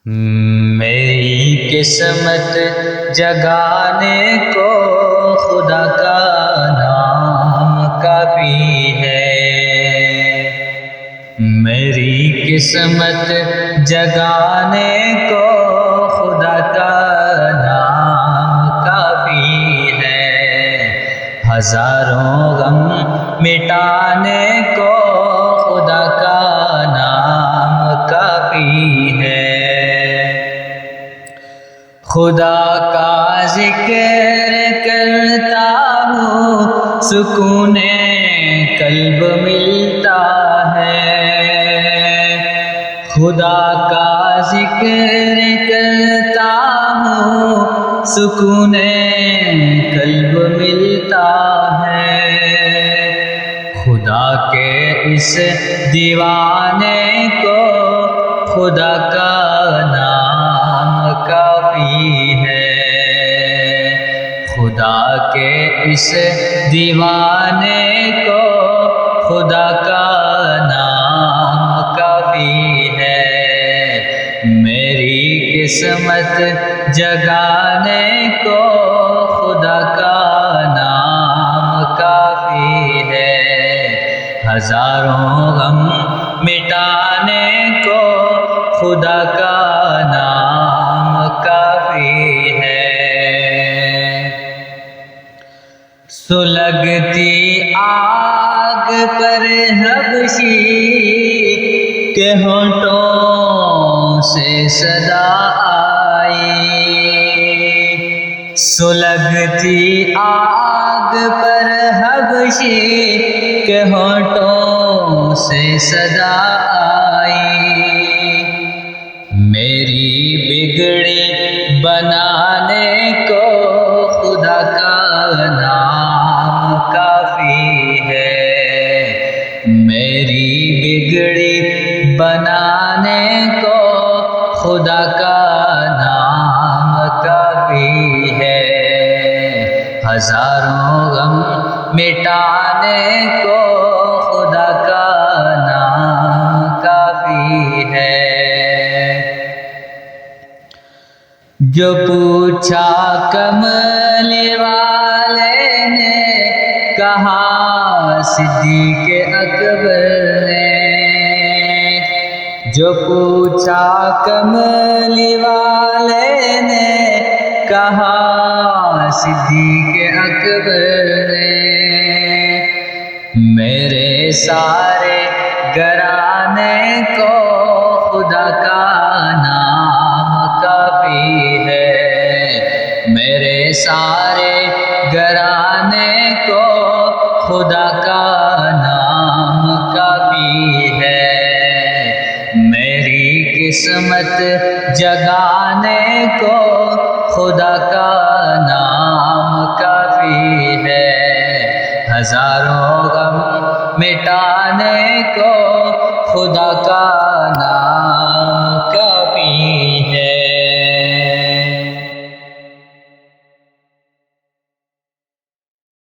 میری قسمت جگانے کو خدا کا نام کافی ہے۔ میری قسمت جگانے کو خدا کا نام کافی ہے۔ ہزاروں غم مٹانے کو خدا کا نام کافی ہے۔ خدا کا ذکر کرتا ہوں سکون قلب ملتا ہے۔ خدا کا ذکر کرتا ہوں سکون قلب ملتا ہے۔ خدا کے اس دیوانے کو خدا کا نام کافی ہے۔ خدا کے اس دیوانے کو خدا کا نام کافی ہے۔ میری قسمت جگانے کو خدا کا نام کافی ہے۔ ہزاروں غم مٹانے کو خدا کا نام کافی ہے۔ سلگتی آگ پر حبشی کے ہونٹوں سے صدا آئی۔ سلگتی آگ پر حبشی کے ہونٹوں سے صدا آئی۔ میری بگڑی بنانے کو خدا کا نام کافی ہے۔ میری بگڑی بنانے کو خدا کا نام کافی ہے۔ ہزاروں غم مٹانے کو خدا کا نام کافی ہے۔ جو پوچھا کملی والے نے کہا صدیق اکبر نے۔ جو پوچھا کملی والے نے کہا صدیق اکبر نے۔ میرے سارے گھرانے کو خدا کا نام کافی ہے۔ میرے سارے گھرانے کو خدا کا نام کافی ہے۔ میری قسمت جگانے کو خدا کا نام کافی ہے۔ ہزاروں غم مٹانے کو خدا کا